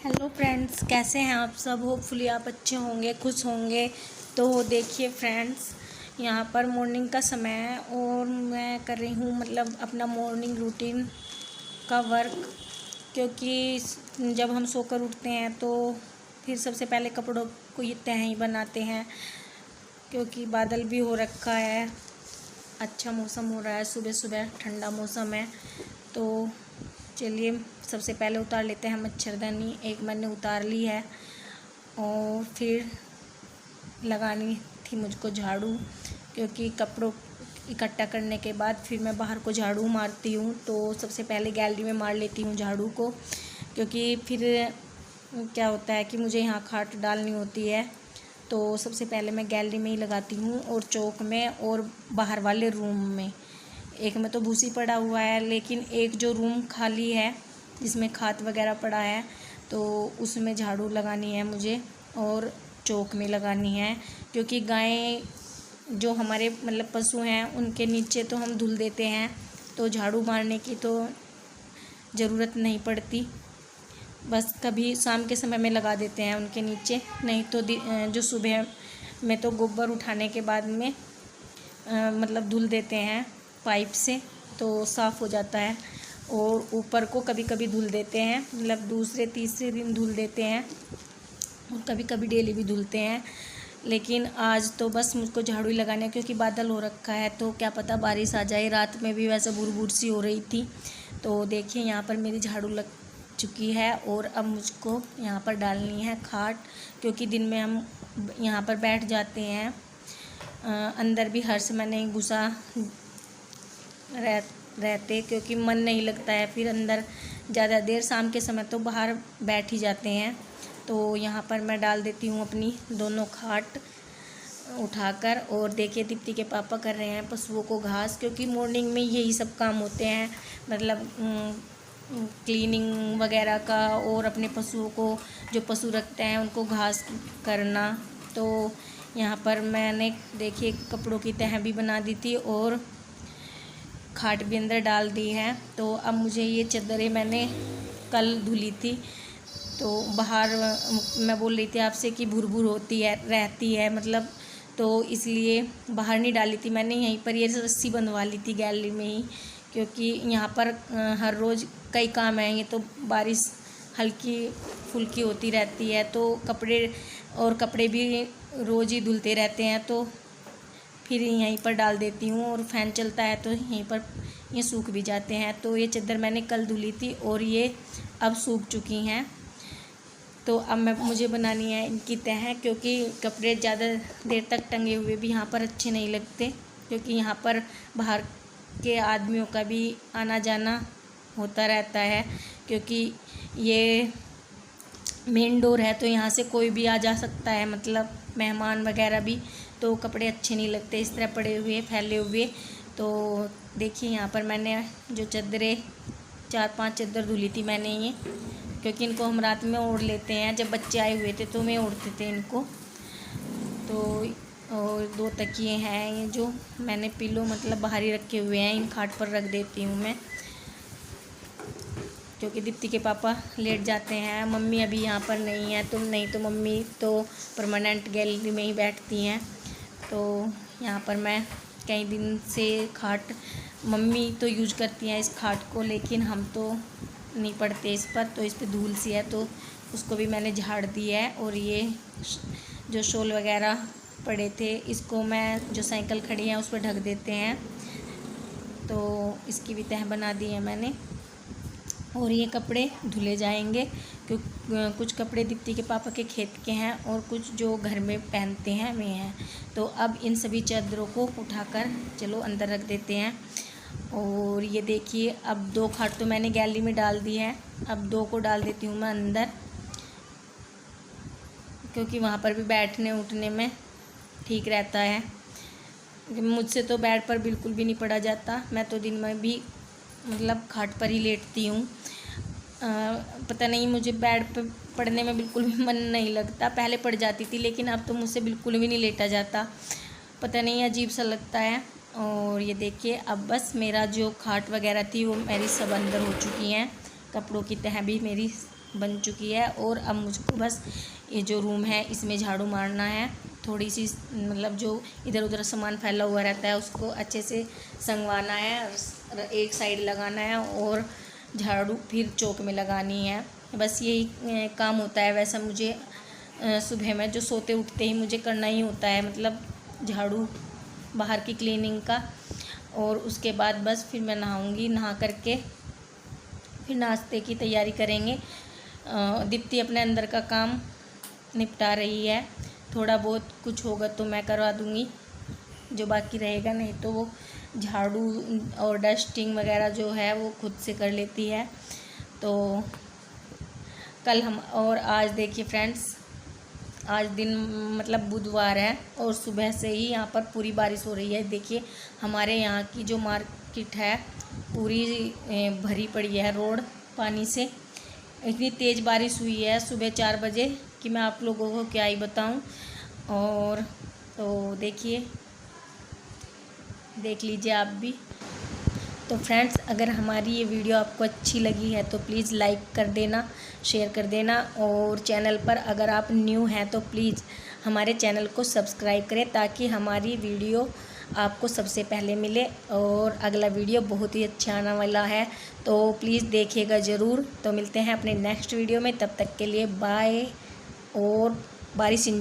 Hello friends, कैसे हैं आप सब। होपफुली आप अच्छे होंगे, खुश होंगे। तो देखिए फ्रेंड्स, यहाँ पर मॉर्निंग का समय है और मैं कर रही हूँ मतलब अपना मॉर्निंग रूटीन का वर्क। क्योंकि जब हम सोकर उठते हैं तो फिर सबसे पहले कपड़ों को ये तह ही बनाते हैं। क्योंकि बादल भी हो रखा है, अच्छा मौसम हो रहा है, सुबह सुबह ठंडा मौसम है। तो चलिए सबसे पहले उतार लेते हैं मच्छरदानी। एक मैंने उतार ली है और फिर लगानी थी मुझको झाड़ू। क्योंकि कपड़ों इकट्ठा करने के बाद फिर मैं बाहर को झाड़ू मारती हूँ, तो सबसे पहले गैलरी में मार लेती हूँ झाड़ू को। क्योंकि फिर क्या होता है कि मुझे यहाँ खाट डालनी होती है, तो सबसे पहले मैं गैलरी में ही लगाती हूँ और चौक में और बाहर वाले रूम में। एक में तो भूसी पड़ा हुआ है, लेकिन एक जो रूम खाली है जिसमें खाद वगैरह पड़ा है, तो उसमें झाड़ू लगानी है मुझे और चौक में लगानी है। क्योंकि गाय जो हमारे मतलब पशु हैं उनके नीचे तो हम धुल देते हैं, तो झाड़ू मारने की तो ज़रूरत नहीं पड़ती। बस कभी शाम के समय में लगा देते हैं उनके नीचे, नहीं तो जो सुबह में तो गोबर उठाने के बाद में मतलब धुल देते हैं पाइप से, तो साफ़ हो जाता है। और ऊपर को कभी कभी धुल देते हैं, मतलब दूसरे तीसरे दिन धुल देते हैं और कभी कभी डेली भी धुलते हैं। लेकिन आज तो बस मुझको झाड़ू ही लगाना है, क्योंकि बादल हो रखा है तो क्या पता बारिश आ जाए। रात में भी वैसे बुरबुर सी हो रही थी। तो देखिए यहाँ पर मेरी झाड़ू लग चुकी है और अब मुझको यहाँ पर डालनी है खाट। क्योंकि दिन में हम यहाँ पर बैठ जाते हैं, अंदर भी हर समय नहीं घुसा रहते, क्योंकि मन नहीं लगता है फिर अंदर ज़्यादा देर। शाम के समय तो बाहर बैठ ही जाते हैं। तो यहाँ पर मैं डाल देती हूँ अपनी दोनों खाट उठाकर। और देखिए दीप्ति के पापा कर रहे हैं पशुओं को घास, क्योंकि मॉर्निंग में यही सब काम होते हैं, मतलब क्लीनिंग वगैरह का, और अपने पशुओं को जो पशु रखते हैं उनको घास करना। तो यहाँ पर मैंने देखिए कपड़ों की तह भी बना दी थी और खाट भी अंदर डाल दी है। तो अब मुझे ये चादरें मैंने कल धुली थी, तो बाहर मैं बोल रही थी आपसे कि भुरभुर होती है रहती है मतलब, तो इसलिए बाहर नहीं डाली थी मैंने, यहीं पर ये रस्सी बंधवा ली थी गैलरी में ही। क्योंकि यहाँ पर हर रोज़ कई काम हैं, ये तो बारिश हल्की फुल्की होती रहती है, तो कपड़े भी रोज़ ही धुलते रहते हैं, तो फिर यहीं पर डाल देती हूँ। और फ़ैन चलता है तो यहीं पर ये सूख भी जाते हैं। तो ये चादर मैंने कल धुली थी और ये अब सूख चुकी हैं। तो अब मुझे बनानी है इनकी तह, क्योंकि कपड़े ज़्यादा देर तक टंगे हुए भी यहाँ पर अच्छे नहीं लगते। क्योंकि यहाँ पर बाहर के आदमियों का भी आना जाना होता रहता है, क्योंकि ये मेन डोर है, तो यहाँ से कोई भी आ जा सकता है, मतलब मेहमान वगैरह भी। तो कपड़े अच्छे नहीं लगते इस तरह पड़े हुए फैले हुए। तो देखिए यहाँ पर मैंने जो चादरें 4-5 चादर धुली थी मैंने ये, क्योंकि इनको हम रात में ओढ़ लेते हैं। जब बच्चे आए हुए थे तो मैं ओढ़ते थे इनको। तो और 2 तकिए हैं ये जो मैंने पिलो मतलब बाहर ही रखे हुए हैं, इन खाट पर रख देती हूँ मैं। क्योंकि दीप्ति के पापा लेट जाते हैं, मम्मी अभी यहाँ पर नहीं है, नहीं तो मम्मी तो परमानेंट गैलरी में ही बैठती हैं। तो यहाँ पर मैं कई दिन से खाट, मम्मी तो यूज करती हैं इस खाट को, लेकिन हम तो नहीं पड़ते इस पर, तो इस पर धूल सी है, तो उसको भी मैंने झाड़ दिया है। और ये जो शॉल वगैरह पड़े थे इसको मैं जो साइकिल खड़ी है उस पर ढक देते हैं, तो इसकी भी तह बना दी है मैंने। और ये कपड़े धुले जाएंगे, क्योंकि कुछ कपड़े दीप्ति के पापा के खेत के हैं और कुछ जो घर में पहनते हैं वे हैं। तो अब इन सभी चादरों को उठाकर चलो अंदर रख देते हैं। और ये देखिए अब 2 खाट तो मैंने गैलरी में डाल दी है, अब 2 को डाल देती हूँ मैं अंदर, क्योंकि वहाँ पर भी बैठने उठने में ठीक रहता है। मुझसे तो बेड पर बिल्कुल भी नहीं पड़ा जाता, मैं तो दिन में भी मतलब खाट पर ही लेटती हूँ। पता नहीं, मुझे बेड पर पड़ने में बिल्कुल भी मन नहीं लगता। पहले पड़ जाती थी, लेकिन अब तो मुझसे बिल्कुल भी नहीं लेटा जाता, पता नहीं अजीब सा लगता है। और ये देखिए अब बस मेरा जो खाट वगैरह थी वो मेरी सब अंदर हो चुकी हैं, कपड़ों की तह भी मेरी बन चुकी है। और अब मुझको बस ये जो रूम है इसमें झाड़ू मारना है, थोड़ी सी मतलब जो इधर उधर सामान फैला हुआ रहता है उसको अच्छे से संगवाना है, एक साइड लगाना है और झाड़ू फिर चौक में लगानी है। बस यही काम होता है। वैसा मुझे सुबह में जो सोते उठते ही मुझे करना ही होता है, मतलब झाड़ू बाहर की क्लीनिंग का। और उसके बाद बस फिर मैं नहाऊंगी, नहा करके फिर नाश्ते की तैयारी करेंगे। दीप्ति अपने अंदर का काम निपटा रही है, थोड़ा बहुत कुछ होगा तो मैं करवा दूंगी जो बाकी रहेगा, नहीं तो वो झाड़ू और डस्टिंग वगैरह जो है वो खुद से कर लेती है। तो कल हम और आज देखिए फ्रेंड्स, आज दिन मतलब बुधवार है और सुबह से ही यहाँ पर पूरी बारिश हो रही है। देखिए हमारे यहाँ की जो मार्केट है पूरी भरी पड़ी है रोड पानी से। इतनी तेज़ बारिश हुई है सुबह 4 बजे कि मैं आप लोगों को क्या ही बताऊं। और तो देखिए, देख लीजिए आप भी। तो फ्रेंड्स, अगर हमारी ये वीडियो आपको अच्छी लगी है तो प्लीज़ लाइक कर देना, शेयर कर देना। और चैनल पर अगर आप न्यू हैं तो प्लीज़ हमारे चैनल को सब्सक्राइब करें ताकि हमारी वीडियो आपको सबसे पहले मिले। और अगला वीडियो बहुत ही अच्छा आने वाला है, तो प्लीज़ देखिएगा ज़रूर। तो मिलते हैं अपने नेक्स्ट वीडियो में, तब तक के लिए बाय। और बारिश